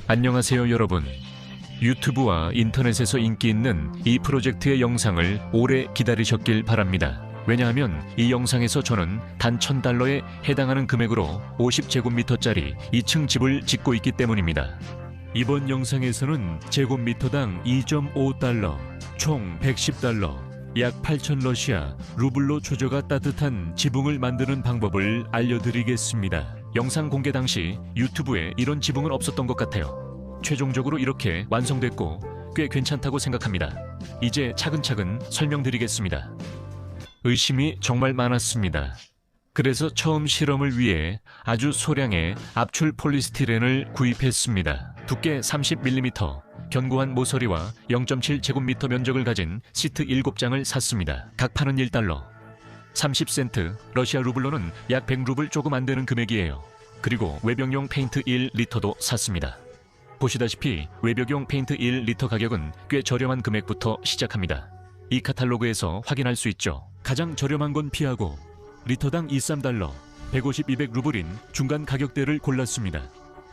안녕하세요 여러분. 유튜브와 인터넷에서 인기 있는 이 프로젝트의 영상을 오래 기다리셨길 바랍니다. 왜냐하면 이 영상에서 저는 단 $1000에 해당하는 금액으로 50제곱미터짜리 2층 집을 짓고 있기 때문입니다. 이번 영상에서는 제곱미터당 $2.5, 총 $110, 약 8,000러시아 루블로 조저가 따뜻한 지붕을 만드는 방법을 알려드리겠습니다. 영상 공개 당시 유튜브에 이런 지붕은 없었던 것 같아요. 최종적으로 이렇게 완성됐고 꽤 괜찮다고 생각합니다. 이제 차근차근 설명드리겠습니다. 의심이 정말 많았습니다. 그래서 처음 실험을 위해 아주 소량의 압출 폴리스티렌을 구입했습니다. 두께 30mm, 견고한 모서리와 0.7제곱미터 면적을 가진 시트 7장을 샀습니다. 각 판은 $1, 30센트, 러시아 루블로는 약 100루블 조금 안 되는 금액이에요. 그리고 외벽용 페인트 1리터도 샀습니다. 보시다시피 외벽용 페인트 1리터 가격은 꽤 저렴한 금액부터 시작합니다. 이 카탈로그에서 확인할 수 있죠. 가장 저렴한 건 피하고 리터당 $2-3, 150, 200루블인 중간 가격대를 골랐습니다.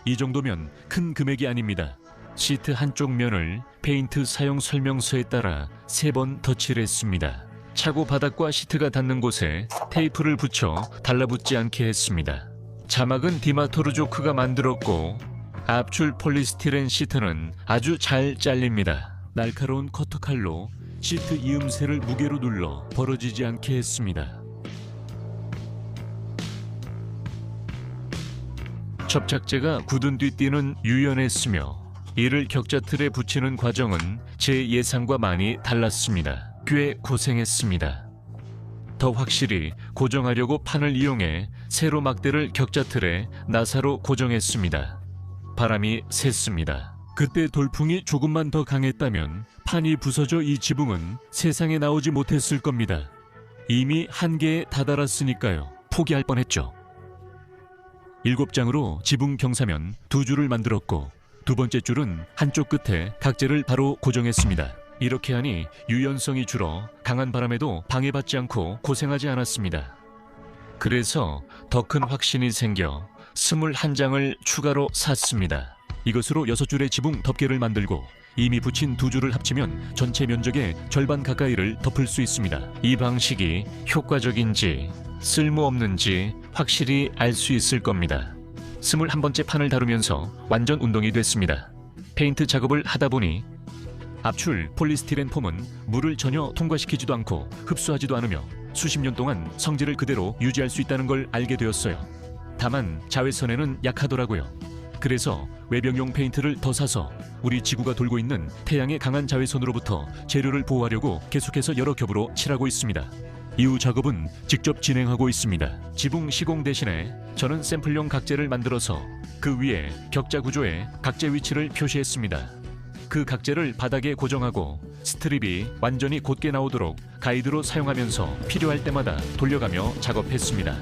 이 정도면 큰 금액이 아닙니다. 시트 한쪽 면을 페인트 사용 설명서에 따라 3번 덧칠했습니다. 차고 바닥과 시트가 닿는 곳에 테이프를 붙여 달라붙지 않게 했습니다. 자막은 디마토르조크가 만들었고 압출 폴리스티렌 시트는 아주 잘 잘립니다. 날카로운 커터칼로 시트 이음새를 무게로 눌러 벌어지지 않게 했습니다. 접착제가 굳은 뒤 띠는 유연했으며 이를 격자틀에 붙이는 과정은 제 예상과 많이 달랐습니다. 꽤 고생했습니다. 더 확실히 고정하려고 판을 이용해 세로 막대를 격자틀에 나사로 고정했습니다. 바람이 샜습니다. 그때 돌풍이 조금만 더 강했다면 판이 부서져 이 지붕은 세상에 나오지 못했을 겁니다. 이미 한계에 다다랐으니까요. 포기할 뻔했죠. 7장으로 지붕 경사면 2줄을 만들었고 두 번째 줄은 한쪽 끝에 각재를 바로 고정했습니다. 이렇게 하니 유연성이 줄어 강한 바람에도 방해받지 않고 고생하지 않았습니다. 그래서 더 큰 확신이 생겨 21장을 추가로 샀습니다. 이것으로 6줄의 지붕 덮개를 만들고 이미 붙인 2줄을 합치면 전체 면적의 절반 가까이를 덮을 수 있습니다. 이 방식이 효과적인지 쓸모없는지 확실히 알 수 있을 겁니다. 21번째 판을 다루면서 완전 운동이 됐습니다. 페인트 작업을 하다 보니 압출 폴리스티렌 폼은 물을 전혀 통과시키지도 않고 흡수하지도 않으며 수십 년 동안 성질을 그대로 유지할 수 있다는 걸 알게 되었어요. 다만 자외선에는 약하더라고요. 그래서 외벽용 페인트를 더 사서 우리 지구가 돌고 있는 태양의 강한 자외선으로부터 재료를 보호하려고 계속해서 여러 겹으로 칠하고 있습니다. 이후 작업은 직접 진행하고 있습니다. 지붕 시공 대신에 저는 샘플용 각재를 만들어서 그 위에 격자 구조의 각재 위치를 표시했습니다. 그 각재를 바닥에 고정하고 스트립이 완전히 곧게 나오도록 가이드로 사용하면서 필요할 때마다 돌려가며 작업했습니다.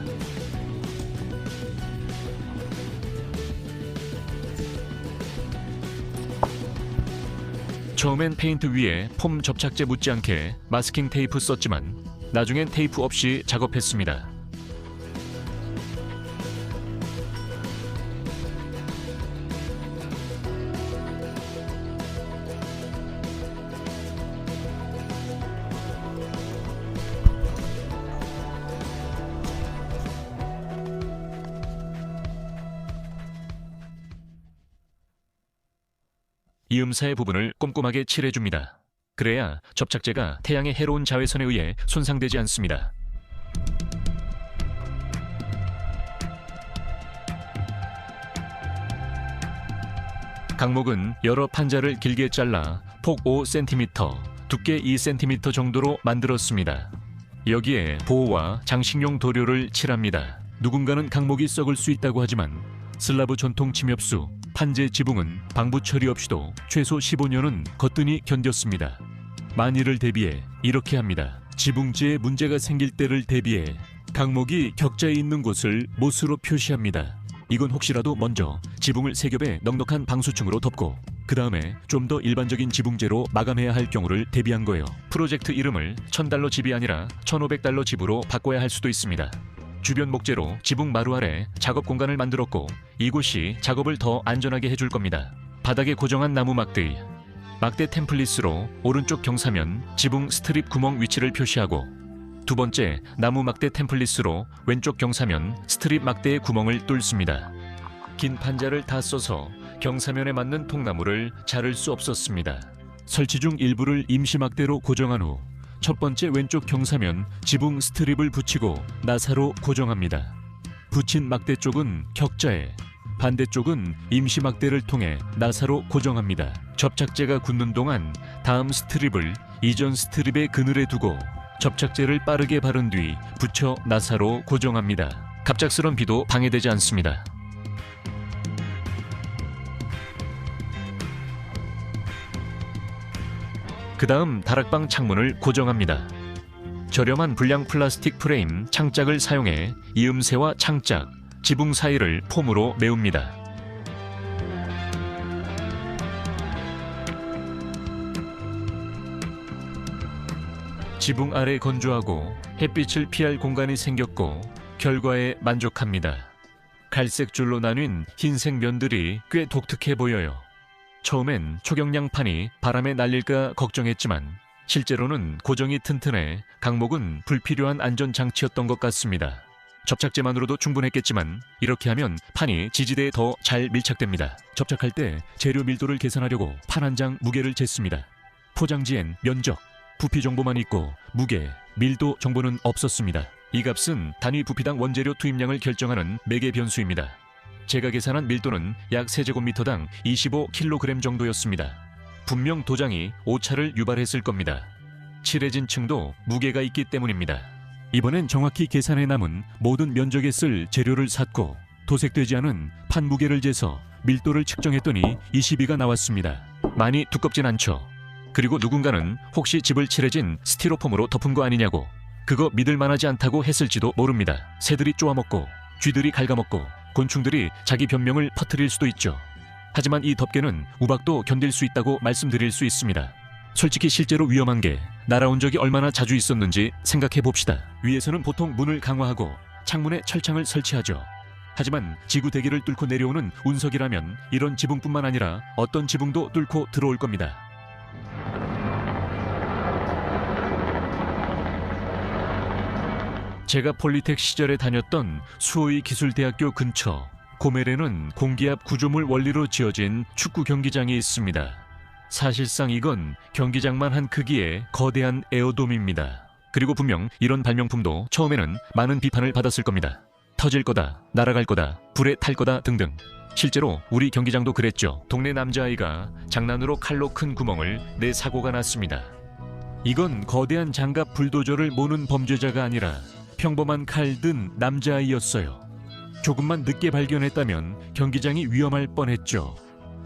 처음엔 페인트 위에 폼 접착제 묻지 않게 마스킹 테이프 썼지만 나중엔 테이프 없이 작업했습니다. 이음사의 부분을 꼼꼼하게 칠해줍니다. 그래야 접착제가 태양의 해로운 자외선에 의해 손상되지 않습니다. 강목은 여러 판자를 길게 잘라 폭 5cm, 두께 2cm 정도로 만들었습니다. 여기에 보호와 장식용 도료를 칠합니다. 누군가는 강목이 썩을 수 있다고 하지만 슬라브 전통 침엽수 판재 지붕은 방부 처리 없이도 최소 15년은 거뜬히 견뎠습니다. 만일을 대비해 이렇게 합니다. 지붕재에 문제가 생길 때를 대비해 강목이 격자에 있는 곳을 못으로 표시합니다. 이건 혹시라도 먼저 지붕을 3겹의 넉넉한 방수층으로 덮고 그 다음에 좀 더 일반적인 지붕재로 마감해야 할 경우를 대비한 거예요. 프로젝트 이름을 $1000 집이 아니라 $1500 집으로 바꿔야 할 수도 있습니다. 주변 목재로 지붕 마루 아래 작업 공간을 만들었고 이곳이 작업을 더 안전하게 해줄 겁니다. 바닥에 고정한 나무 막대, 막대 템플릿으로 오른쪽 경사면 지붕 스트립 구멍 위치를 표시하고, 두 번째 나무 막대 템플릿으로 왼쪽 경사면 스트립 막대의 구멍을 뚫습니다. 긴 판자를 다 써서 경사면에 맞는 통나무를 자를 수 없었습니다. 설치 중 일부를 임시 막대로 고정한 후 첫 번째 왼쪽 경사면 지붕 스트립을 붙이고 나사로 고정합니다. 붙인 막대 쪽은 격자에, 반대쪽은 임시 막대를 통해 나사로 고정합니다. 접착제가 굳는 동안 다음 스트립을 이전 스트립의 그늘에 두고 접착제를 빠르게 바른 뒤 붙여 나사로 고정합니다. 갑작스런 비도 방해되지 않습니다. 그 다음 다락방 창문을 고정합니다. 저렴한 불량 플라스틱 프레임 창짝을 사용해 이음새와 창짝, 지붕 사이를 폼으로 메웁니다. 지붕 아래 건조하고 햇빛을 피할 공간이 생겼고 결과에 만족합니다. 갈색 줄로 나뉜 흰색 면들이 꽤 독특해 보여요. 처음엔 초경량판이 바람에 날릴까 걱정했지만 실제로는 고정이 튼튼해 강목은 불필요한 안전장치였던 것 같습니다. 접착제만으로도 충분했겠지만 이렇게 하면 판이 지지대에 더 잘 밀착됩니다. 접착할 때 재료 밀도를 계산하려고 판 한 장 무게를 쟀습니다. 포장지엔 면적, 부피 정보만 있고 무게, 밀도 정보는 없었습니다. 이 값은 단위 부피당 원재료 투입량을 결정하는 매개 변수입니다. 제가 계산한 밀도는 약 3제곱미터당 25kg 정도였습니다. 분명 도장이 오차를 유발했을 겁니다. 칠해진 층도 무게가 있기 때문입니다. 이번엔 정확히 계산해 남은 모든 면적에 쓸 재료를 샀고 도색되지 않은 판 무게를 재서 밀도를 측정했더니 22가 나왔습니다. 많이 두껍진 않죠. 그리고 누군가는 혹시 집을 칠해진 스티로폼으로 덮은 거 아니냐고, 그거 믿을 만하지 않다고 했을지도 모릅니다. 새들이 쪼아먹고 쥐들이 갉아먹고 곤충들이 자기 변명을 퍼뜨릴 수도 있죠. 하지만 이 덮개는 우박도 견딜 수 있다고 말씀드릴 수 있습니다. 솔직히 실제로 위험한 게 날아온 적이 얼마나 자주 있었는지 생각해 봅시다. 위에서는 보통 문을 강화하고 창문에 철창을 설치하죠. 하지만 지구 대기를 뚫고 내려오는 운석이라면 이런 지붕뿐만 아니라 어떤 지붕도 뚫고 들어올 겁니다. 제가 폴리텍 시절에 다녔던 수호이 기술대학교 근처 고멜에는 공기압 구조물 원리로 지어진 축구 경기장이 있습니다. 사실상 이건 경기장만 한 크기의 거대한 에어돔입니다. 그리고 분명 이런 발명품도 처음에는 많은 비판을 받았을 겁니다. 터질 거다, 날아갈 거다, 불에 탈 거다 등등. 실제로 우리 경기장도 그랬죠. 동네 남자아이가 장난으로 칼로 큰 구멍을 내 사고가 났습니다. 이건 거대한 장갑 불도저를 모는 범죄자가 아니라 평범한 칼 든 남자아이였어요. 조금만 늦게 발견했다면 경기장이 위험할 뻔했죠.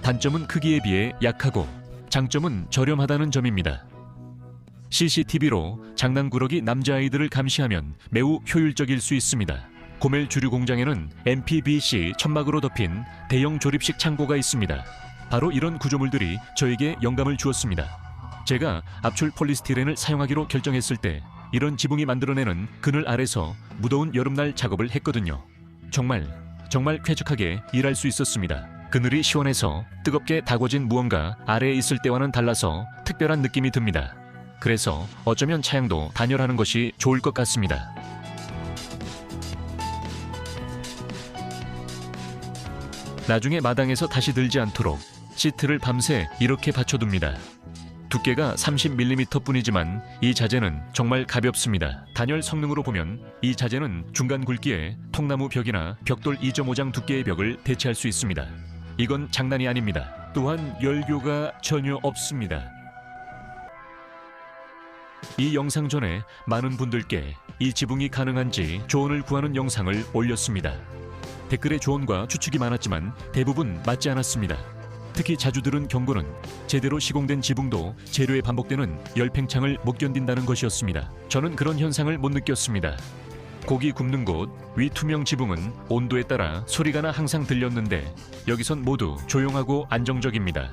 단점은 크기에 비해 약하고 장점은 저렴하다는 점입니다. CCTV로 장난꾸러기 남자아이들을 감시하면 매우 효율적일 수 있습니다. 고멜 주류 공장에는 MPBC 천막으로 덮인 대형 조립식 창고가 있습니다. 바로 이런 구조물들이 저에게 영감을 주었습니다. 제가 압출 폴리스티렌을 사용하기로 결정했을 때 이런 지붕이 만들어내는 그늘 아래서 무더운 여름날 작업을 했거든요. 정말 쾌적하게 일할 수 있었습니다. 그늘이 시원해서 뜨겁게 다궈진 무언가 아래에 있을 때와는 달라서 특별한 느낌이 듭니다. 그래서 어쩌면 차양도 단열하는 것이 좋을 것 같습니다. 나중에 마당에서 다시 들지 않도록 시트를 밤새 이렇게 받쳐둡니다. 두께가 30mm 뿐이지만 이 자재는 정말 가볍습니다. 단열 성능으로 보면 이 자재는 중간 굵기의 통나무 벽이나 벽돌 2.5장 두께의 벽을 대체할 수 있습니다. 이건 장난이 아닙니다. 또한 열교가 전혀 없습니다. 이 영상 전에 많은 분들께 이 지붕이 가능한지 조언을 구하는 영상을 올렸습니다. 댓글에 조언과 추측이 많았지만 대부분 맞지 않았습니다. 특히 자주 들은 경고는 제대로 시공된 지붕도 재료에 반복되는 열팽창을 못 견딘다는 것이었습니다. 저는 그런 현상을 못 느꼈습니다. 고기 굽는 곳 위 투명 지붕은 온도에 따라 소리가 나 항상 들렸는데 여기선 모두 조용하고 안정적입니다.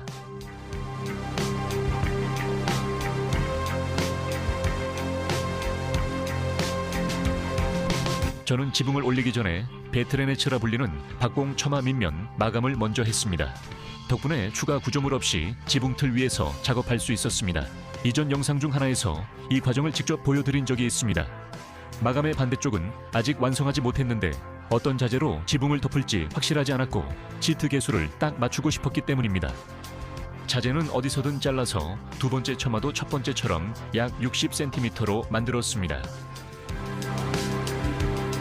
저는 지붕을 올리기 전에 베트레네츠라 불리는 박공 처마 밑면 마감을 먼저 했습니다. 덕분에 추가 구조물 없이 지붕틀 위에서 작업할 수 있었습니다. 이전 영상 중 하나에서 이 과정을 직접 보여드린 적이 있습니다. 마감의 반대쪽은 아직 완성하지 못했는데 어떤 자재로 지붕을 덮을지 확실하지 않았고 시트 개수를 딱 맞추고 싶었기 때문입니다. 자재는 어디서든 잘라서 두 번째 처마도 첫 번째처럼 약 60cm로 만들었습니다.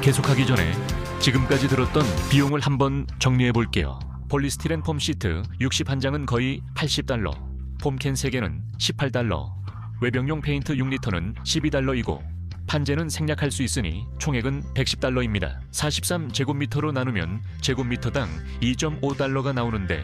계속하기 전에 지금까지 들었던 비용을 한번 정리해 볼게요. 폴리스티렌 폼 시트 61장은 거의 $80, 폼캔 3개는 $18, 외벽용 페인트 6리터는 $12이고 판재는 생략할 수 있으니 총액은 $110입니다. 43제곱미터로 나누면 제곱미터당 $2.5가 나오는데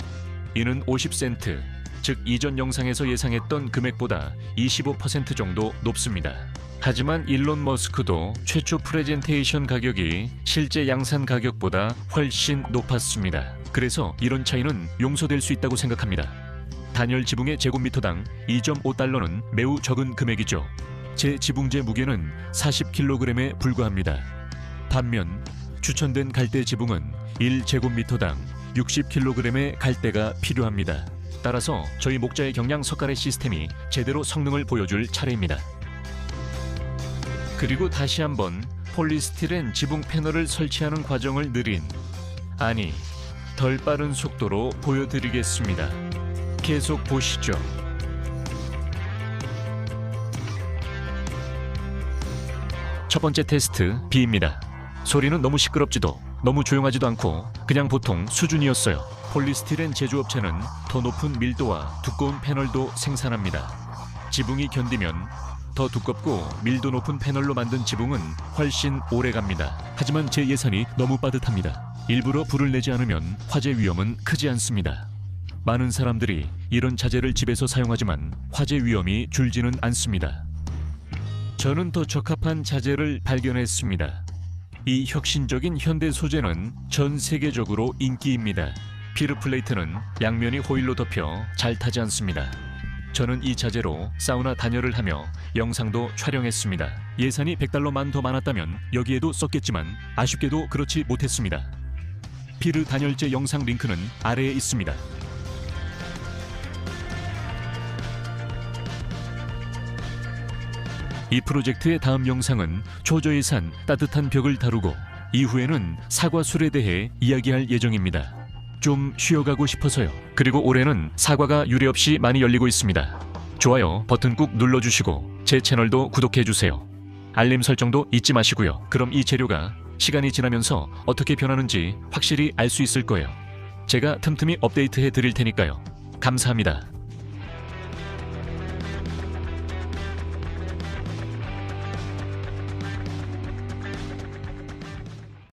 이는 50센트, 즉 이전 영상에서 예상했던 금액보다 25% 정도 높습니다. 하지만 일론 머스크도 최초 프레젠테이션 가격이 실제 양산 가격보다 훨씬 높았습니다. 그래서 이런 차이는 용서될 수 있다고 생각합니다. 단열 지붕의 제곱미터당 $2.5는 매우 적은 금액이죠. 제 지붕재 무게는 40kg에 불과합니다. 반면 추천된 갈대 지붕은 1제곱미터당 60kg의 갈대가 필요합니다. 따라서 저희 목자의 경량 석가래 시스템이 제대로 성능을 보여줄 차례입니다. 그리고 다시 한번 폴리스티렌 지붕 패널을 설치하는 과정을 느린, 아니 덜 빠른 속도로 보여드리겠습니다. 계속 보시죠. 첫 번째 테스트 B입니다. 소리는 너무 시끄럽지도 너무 조용하지도 않고 그냥 보통 수준이었어요. 폴리스티렌 제조업체는 더 높은 밀도와 두꺼운 패널도 생산합니다. 지붕이 견디면 더 두껍고 밀도 높은 패널로 만든 지붕은 훨씬 오래 갑니다. 하지만 제 예산이 너무 빠듯합니다. 일부러 불을 내지 않으면 화재 위험은 크지 않습니다. 많은 사람들이 이런 자재를 집에서 사용하지만 화재 위험이 줄지는 않습니다. 저는 더 적합한 자재를 발견했습니다. 이 혁신적인 현대 소재는 전 세계적으로 인기입니다. 피르 플레이트는 양면이 호일로 덮여 잘 타지 않습니다. 저는 이 자재로 사우나 단열을 하며 영상도 촬영했습니다. 예산이 $100만 더 많았다면 여기에도 썼겠지만 아쉽게도 그렇지 못했습니다. 피르 단열재 영상 링크는 아래에 있습니다. 이 프로젝트의 다음 영상은 초저예산 따뜻한 벽을 다루고 이후에는 사과술에 대해 이야기할 예정입니다. 좀 쉬어가고 싶어서요. 그리고 올해는 사과가 유례없이 많이 열리고 있습니다. 좋아요 버튼 꾹 눌러주시고 제 채널도 구독해주세요. 알림 설정도 잊지 마시고요. 그럼 이 재료가 시간이 지나면서 어떻게 변하는지 확실히 알 수 있을 거예요. 제가 틈틈이 업데이트해 드릴 테니까요. 감사합니다.